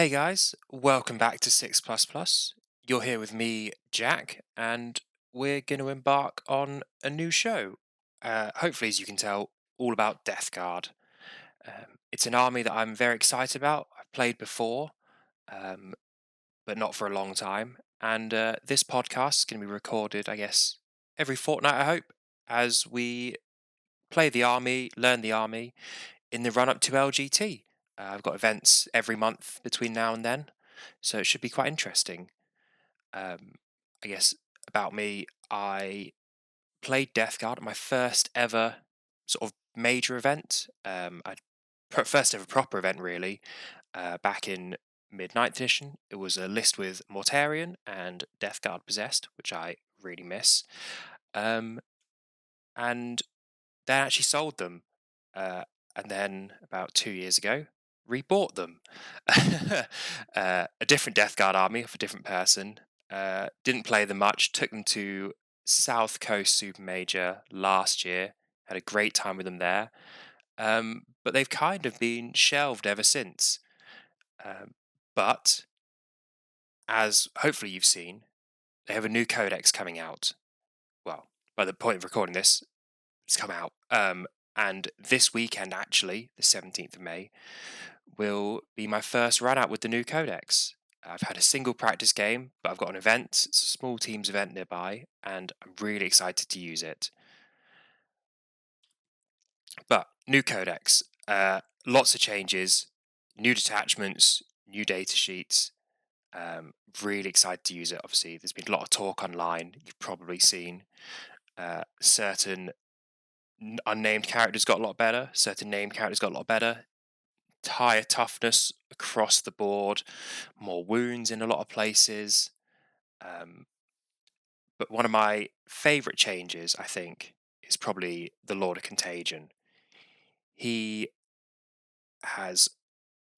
Hey guys, welcome back to 6 Plus Plus. You're here with me, Jack, and we're going to embark on a new show. Hopefully, as you can tell, all about Death Guard. It's an army that I'm very excited about. I've played before, um, but not for a long time. And this podcast is going to be recorded, I guess, every fortnight, I hope, as we play the army, learn the army in the run up to LGT. I've got events every month between now and then, so it should be quite interesting. Um, I guess about me, I played Death Guard at my first ever sort of major event. First ever proper event, really, back in mid ninth edition. It was a list with Mortarion and Death Guard Possessed, which I really miss. Um, and they actually sold them. And then about 2 years ago, rebought them. A different Death Guard army of a different person. Didn't play them much. Took them to South Coast Super Major last year. Had a great time with them there. But they've kind of been shelved ever since. Um, but as hopefully you've seen, they have a new codex coming out. Well, by the point of recording this, it's come out. And this weekend, actually, the 17th of May, will be my first run out with the new codex. I've had a single practice game, but I've got an event, it's a small teams event nearby, and I'm really excited to use it. But new codex, lots of changes, new detachments, new data sheets. Really excited to use it. Obviously, there's been a lot of talk online. You've probably seen certain unnamed characters got a lot better. Certain named characters got a lot better. Higher toughness across the board, more wounds in a lot of places. Um, but one of my favourite changes, I think, is probably the Lord of Contagion. He has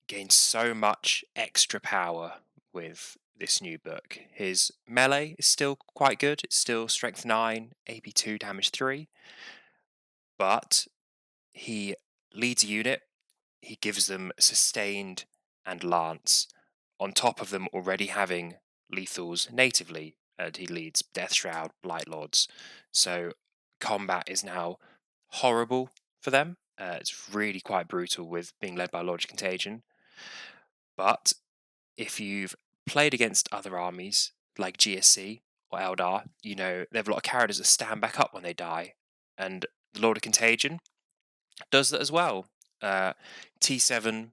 gained so much extra power with this new book. His melee is still quite good. It's still strength 9, AP 2, damage 3, but he leads a unit. He gives them sustained and lance on top of them already having lethals natively, and he leads Death Shroud, Blight Lords. So combat is now horrible for them. It's really quite brutal with being led by Lord of Contagion. But if you've played against other armies like GSC or Eldar, you know they have a lot of characters that stand back up when they die, and the Lord of Contagion does that as well. T7,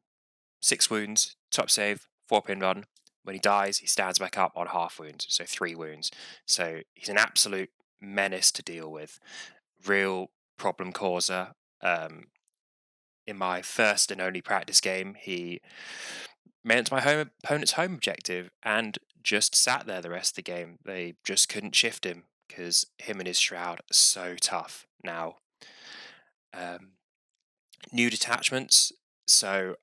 6 wounds, top save, 4 pin run. When he dies, he stands back up on half wounds, so 3 wounds. So he's an absolute menace to deal with. Real problem causer. In my first and only practice game, he made it to my home opponent's home objective and just sat there the rest of the game. They just couldn't shift him because him and his shroud are so tough now. Um, New detachments. So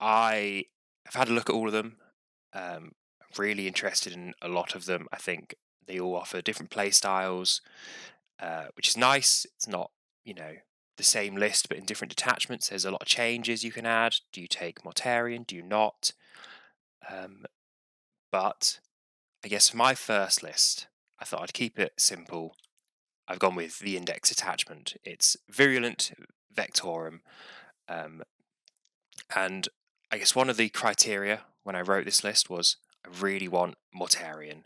I have had a look at all of them. Really interested in a lot of them. I think they all offer different play styles, which is nice. It's not, you know, the same list, but in different detachments. There's a lot of changes you can add. Do you take Mortarion? Do you not? Um, but I guess for my first list, I thought I'd keep it simple. I've gone with the index attachment. It's Virulent Vectorum. Um, and I guess one of the criteria when I wrote this list was I really want Mortarion.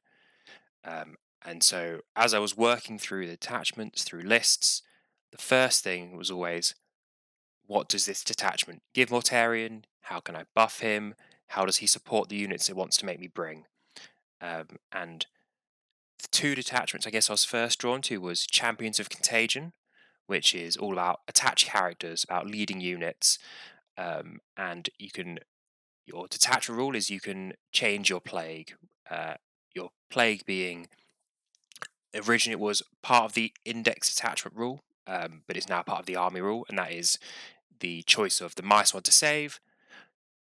And so as I was working through the attachments, through lists, the first thing was always, what does this detachment give Mortarion? How can I buff him? How does he support the units it wants to make me bring? And the two detachments I guess I was first drawn to was Champions of Contagion, which is all about attached characters, about leading units, and your detachment rule is you can change your plague. Your plague being originally it was part of the index attachment rule, but it's now part of the army rule, and that is the choice of the -1 to save,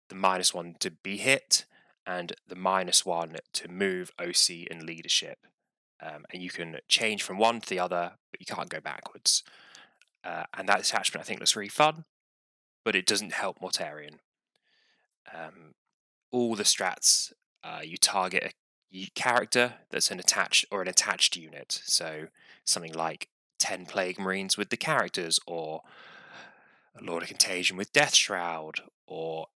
the -1 to be hit, and the -1 to move OC and leadership. And you can change from one to the other, but you can't go backwards. And that attachment I think looks really fun, but it doesn't help Mortarion. Um, all the strats, you target a character that's an attached unit. So something like 10 Plague Marines with the characters, or a Lord of Contagion with Death Shroud, or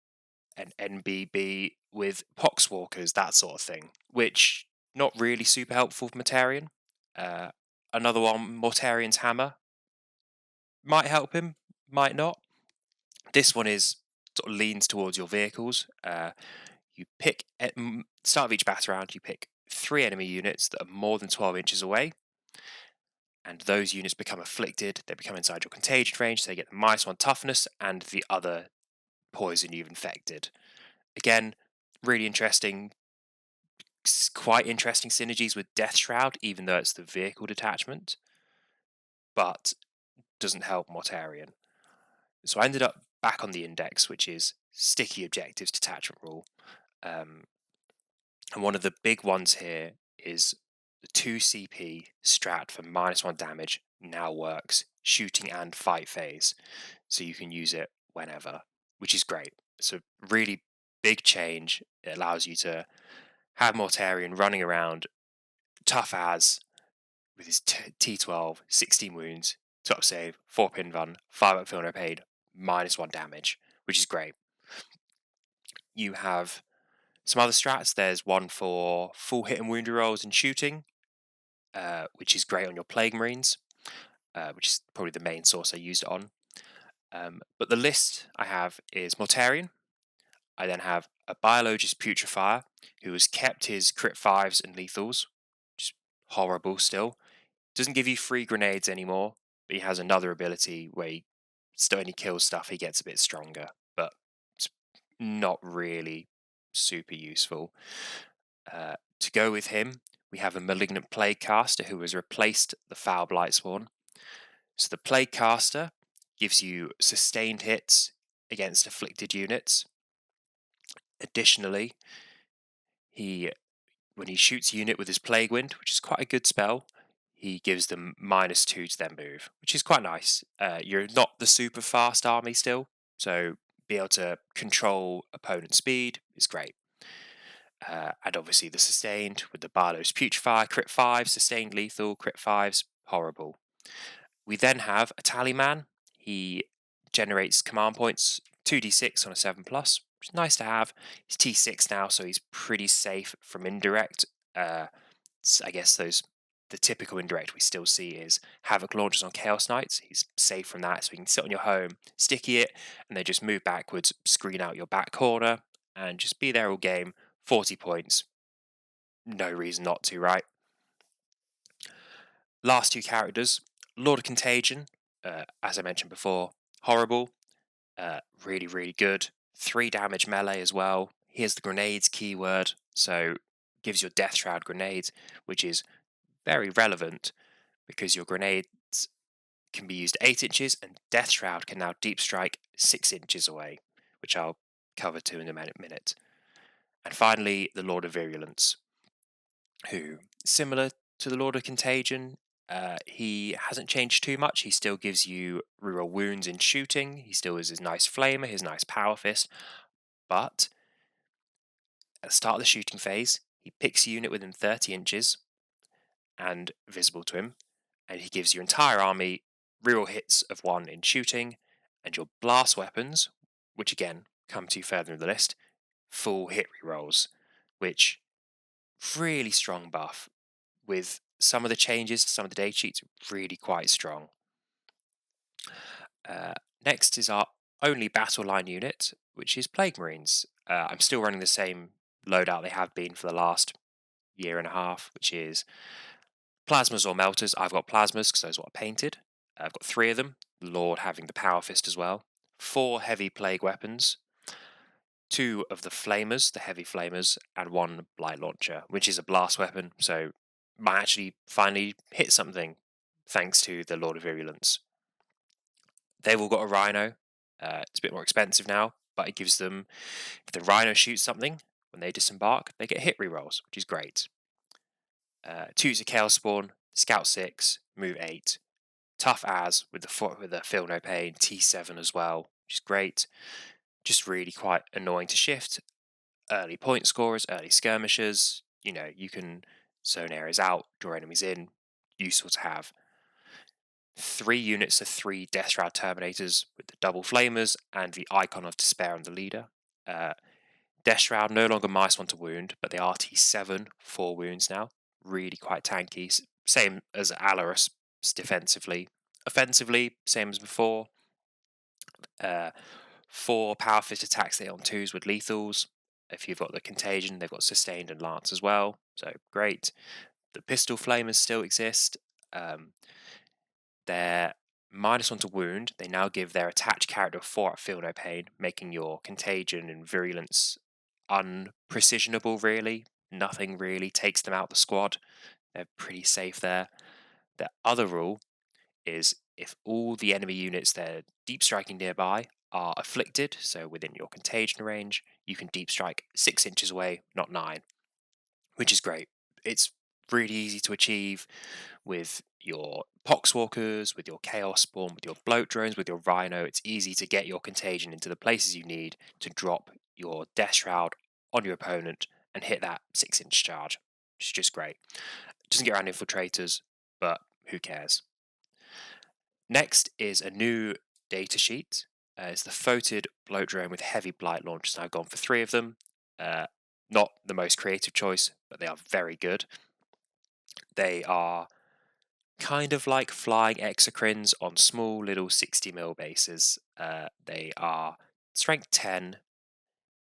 an NBB with Poxwalkers, that sort of thing, which not really super helpful for Mortarion. Uh, Another one, Mortarion's Hammer, might help him, might not. This one is sort of leans towards your vehicles. You pick at start of each battle round, you pick 3 enemy units that are more than 12 inches away, and those units become afflicted. They become inside your contagion range, so they get the -1 toughness and the other poison you've infected. Again, really interesting, quite interesting synergies with Death Shroud, even though it's the vehicle detachment, but doesn't help Mortarion. So I ended up back on the index, which is sticky objectives detachment rule. And one of the big ones here is the 2 CP strat for -1 damage now works shooting and fight phase. So you can use it whenever, which is great. It's a really big change. It allows you to have Mortarion running around tough as with his T12, 16 wounds, top save, 4 pin run, 5 up feel no paid, -1 damage, which is great. You have some other strats. There's one for full hit and wound rolls and shooting, which is great on your Plague Marines, which is probably the main source I used it on. But the list I have is Mortarion. I then have a Biologist Putrefier, who has kept his crit 5s and lethals, which is horrible still. Doesn't give you free grenades anymore, but he has another ability where he still only kills stuff, he gets a bit stronger, but it's not really super useful. To go with him, we have a Malignant Plague Caster who has replaced the Foul Blightsworn. So the Plague Caster gives you sustained hits against afflicted units. Additionally, when he shoots a unit with his Plague Wind, which is quite a good spell, he gives them -2 to their move, which is quite nice. You're not the super fast army still, so be able to control opponent speed is great. And obviously the sustained with the Barlow's Putrefire, crit 5, sustained lethal, crit 5s, horrible. We then have a Tallyman. He generates command points, 2d6 on a 7+, which is nice to have. He's T6 now, so he's pretty safe from indirect. I guess the typical indirect we still see is Havoc launchers on Chaos Knights. He's safe from that, so you can sit on your home, sticky it, and then just move backwards, screen out your back corner, and just be there all game. 40 points. No reason not to, right? Last 2 characters, Lord of Contagion, as I mentioned before, horrible, really, really good. 3 damage melee as well. Here's the grenades keyword, so gives your Death Shroud grenades, which is very relevant because your grenades can be used 8 inches and Death Shroud can now deep strike 6 inches away, which I'll cover to in a minute. And finally, the Lord of Virulence, who, similar to the Lord of Contagion, he hasn't changed too much. He still gives you reroll wounds in shooting. He still has his nice flamer, his nice power fist. But at the start of the shooting phase, he picks a unit within 30 inches and visible to him, and he gives your entire army reroll hits of 1 in shooting, and your blast weapons, which again come to further in the list, full hit rerolls, which really strong buff. With some of the changes, some of the data sheets, really quite strong. Next is our only battle line unit, which is Plague Marines. I'm still running the same loadout they have been for the last year and a half, which is plasmas or melters. I've got plasmas because those are what I painted. I've got 3 of them, the Lord having the power fist as well. 4 heavy plague weapons, 2 of the flamers, the heavy flamers, and 1 blight launcher, which is a blast weapon, so might actually finally hit something thanks to the Lord of Virulence. They've all got a Rhino. It's a bit more expensive now, but it gives them, if the Rhino shoots something, when they disembark, they get hit rerolls, which is great. 2's a Chaos Spawn, Scout 6, Move 8. Tough as with the Feel No Pain, T7 as well, which is great. Just really quite annoying to shift. early point scorers, early skirmishers. You can zone areas out, draw enemies in. Useful to have. 3 units of 3 Death Shroud Terminators with the double flamers and the Icon of Despair on the leader. Uh, Death Shroud no longer -1 to wound, but they are T7, 4 wounds now. Really quite tanky. Same as Alarus defensively. Offensively, same as before. 4 Power Fist attacks they on 2s with lethals. If you've got the Contagion, they've got Sustained and Lance as well. So great. The Pistol Flamers still exist. They're -1 to wound. They now give their attached character 4 at Feel No Pain, making your Contagion and Virulence unprecisionable, really. Nothing really takes them out the squad. They're pretty safe there. The other rule is if all the enemy units they're deep striking nearby are afflicted, so within your contagion range, you can deep strike 6 inches away, not 9, which is great. It's really easy to achieve with your Poxwalkers, with your Chaos Spawn, with your Bloat Drones, with your Rhino. It's easy to get your contagion into the places you need to drop your Death Shroud on your opponent and hit that 6-inch charge, which is just great. Doesn't get around infiltrators, but who cares? Next is a new data sheet. It's the Photed Bloat Drone with Heavy Blight launch. Now gone for 3 of them. Not the most creative choice, but they are very good. They are kind of like flying exocrines on small little 60 mil bases. They are strength 10,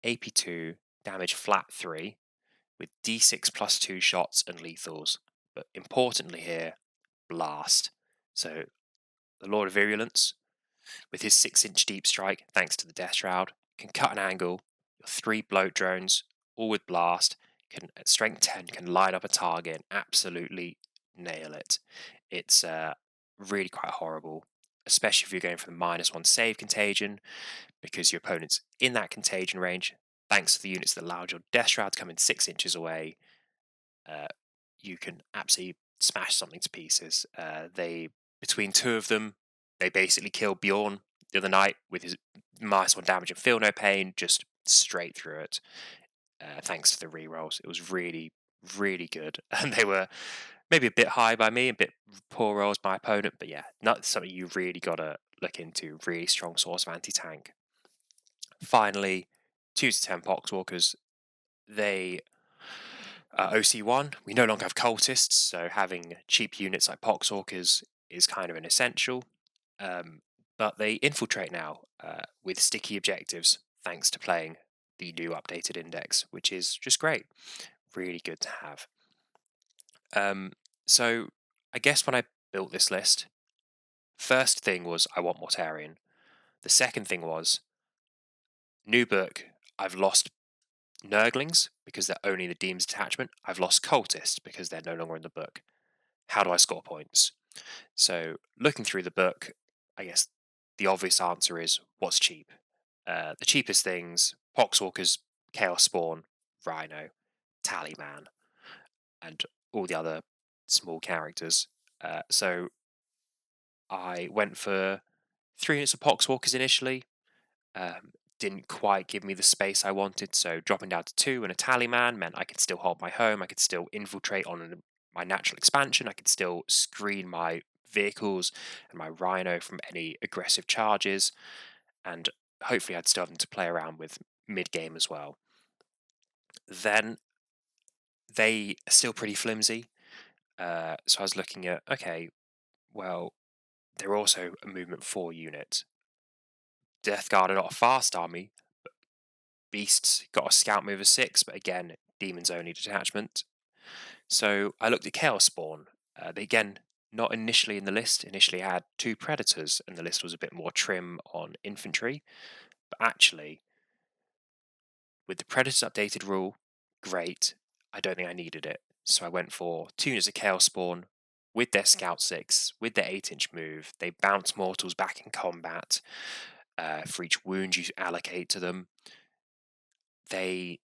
AP 2, damage flat 3, with D6 plus 2 shots and lethals. But importantly here, blast. So the Lord of Virulence, with his 6-inch deep strike, thanks to the Death Shroud, can cut an angle. Your 3 bloat drones, all with blast, can at strength 10 can line up a target and absolutely nail it. It's really quite horrible, especially if you're going for the -1 save contagion, because your opponent's in that contagion range. Thanks to the units that allowed your Death Shroud to come in 6 inches away, uh, you can absolutely smash something to pieces. They between 2 of them, they basically killed Bjorn the other night with his -1 damage and Feel No Pain, just straight through it. Thanks to the rerolls, it was really, really good, and they were maybe a bit high by me, a bit poor rolls by my opponent, but yeah, not something you really gotta look into. Really strong source of anti-tank. Finally, 2 to 10 Poxwalkers. They OC1, we no longer have cultists, so having cheap units like Poxwalkers is kind of an essential. But they infiltrate now with sticky objectives, thanks to playing the new updated index, which is just great. Really good to have. So I guess when I built this list, first thing was I want Mortarion. The second thing was new book. I've lost Nurglings because they're only the Demon's Detachment. I've lost Cultist because they're no longer in the book. How do I score points? So looking through the book, I guess the obvious answer is what's cheap. The cheapest things: Poxwalkers, Chaos Spawn, Rhino, Tallyman, and all the other small characters. So I went for 3 units of Poxwalkers initially. Didn't quite give me the space I wanted, so dropping down to 2 and a Tallyman meant I could still hold my home. I could still infiltrate on my natural expansion. I could still screen my vehicles and my Rhino from any aggressive charges, and hopefully I'd still have them to play around with mid-game as well. Then they are still pretty flimsy, so I was looking at, okay, well, they're also a movement 4 unit. Death Guard are not a fast army. Beasts got a scout move of 6, but again, demons only detachment. So I looked at Chaos Spawn. They again, not initially in the list. Initially had 2 predators, and the list was a bit more trim on infantry. But actually, with the predators updated rule, great. I don't think I needed it. So I went for 2 units of Chaos Spawn with their Scout 6, with their 8-inch move. They bounce mortals back in combat for each wound you allocate to them. They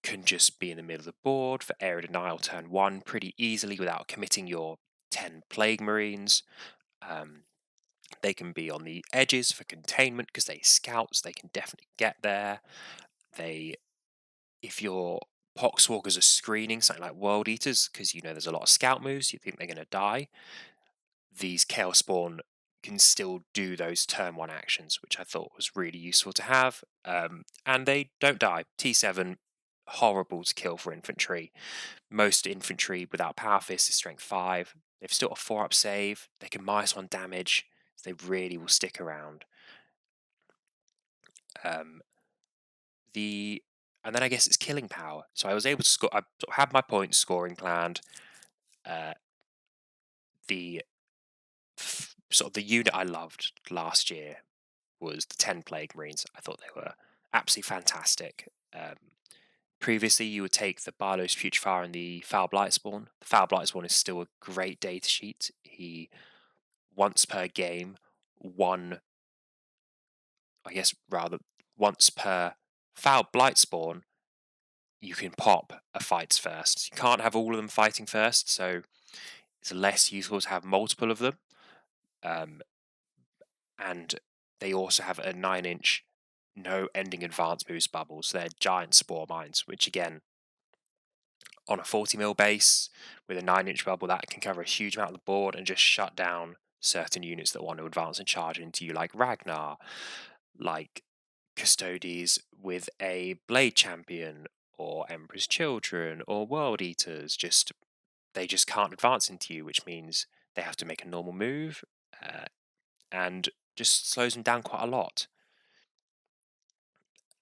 can just be in the middle of the board for area denial turn 1 pretty easily without committing your 10 Plague Marines. They can be on the edges for containment because they scouts, they can definitely get there. They if your Poxwalkers are screening something like World Eaters, because there's a lot of scout moves, you think they're going to die, these Chaos Spawn can still do those turn 1 actions, which I thought was really useful to have. And they don't die. T7, horrible to kill for infantry. Most infantry without Power Fist is Strength 5. They've still got a 4-up save. They can -1 damage. So they really will stick around. Um, and then I guess it's killing power. So I was able to score. I had my points scoring planned. The sort of the unit I loved last year was the 10 Plague Marines. I thought they were absolutely fantastic. Previously, you would take the Barlow's Putrefier and the Foul Blightspawn. The Foul Blightspawn is still a great data sheet. He, once per game, once per Foul Blightspawn, you can pop a fights first. You can't have all of them fighting first, so it's less useful to have multiple of them. And they also have a 9-inch no ending advance boost bubbles. So they're giant spore mines, which again, on a 40 mil base with a 9-inch bubble, that can cover a huge amount of the board and just shut down certain units that want to advance and charge into you, like Ragnar, like Custodes with a Blade Champion, or Emperor's Children, or World Eaters. They just can't advance into you, which means they have to make a normal move, and just slows them down quite a lot.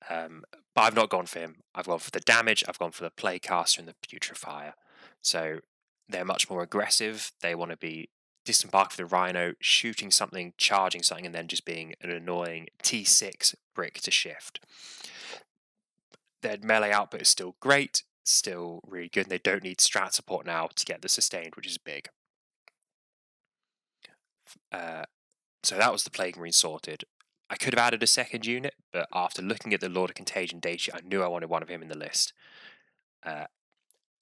But I've not gone for him. I've gone for the damage. I've gone for the Playcaster and the Putrefier. So they're much more aggressive. They want to be disembarked with the Rhino, shooting something, charging something, and then just being an annoying T6 brick to shift. Their melee output is still great, still really good, and they don't need strat support now to get the sustained, which is big. So that was the Plague Marine sorted. I could have added a second unit, but after looking at the Lord of Contagion data, I knew I wanted one of him in the list.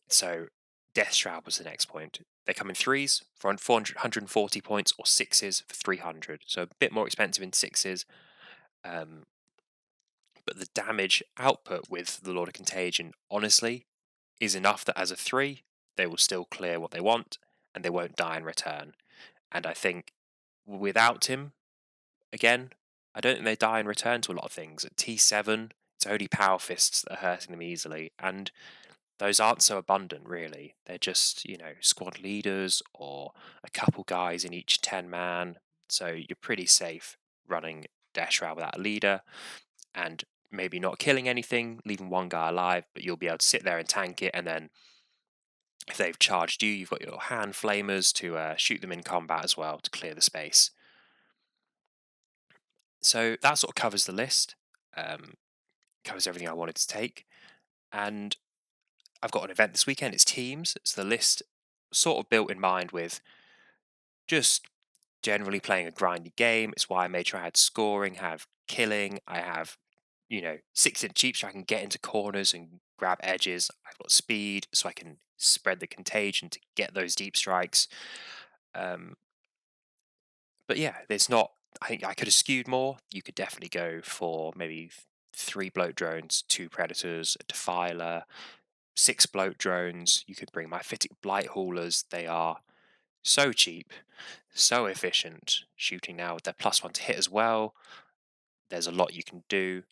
So Death Shroud was the next point. They come in 3s for 440 points, or 6s for 300. So a bit more expensive in 6s. But the damage output with the Lord of Contagion, honestly, is enough that as a 3, they will still clear what they want, and they won't die in return. And I think without him, again, I don't think they die in return to a lot of things. At T7, it's only Power Fists that are hurting them easily, and those aren't so abundant, really. They're just, squad leaders or a couple guys in each 10-man, so you're pretty safe running Death Shroud without a leader, and maybe not killing anything, leaving one guy alive, but you'll be able to sit there and tank it, and then if they've charged you, you've got your hand flamers to shoot them in combat as well to clear the space. So that sort of covers the list, covers everything I wanted to take, and I've got an event this weekend. It's teams. It's the list sort of built in mind with just generally playing a grindy game. It's why I made sure I had scoring, have killing, I have 6-inch cheap so I can get into corners and grab edges. I've got speed so I can spread the contagion to get those deep strikes. But yeah, there's not. I think I could have skewed more. You could definitely go for maybe 3 bloat drones, 2 predators, a defiler, 6 bloat drones. You could bring my Phytic blight haulers. They are so cheap, so efficient. Shooting now with their +1 to hit as well. There's a lot you can do.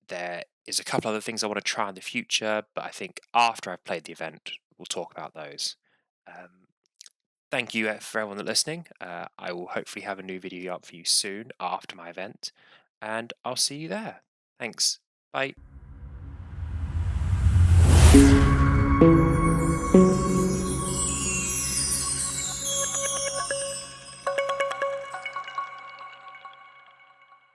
There is a couple other things I want to try in the future, but I think after I've played the event, we'll talk about those. Thank you for everyone that's listening. I will hopefully have a new video up for you soon after my event, and I'll see you there. Thanks. Bye.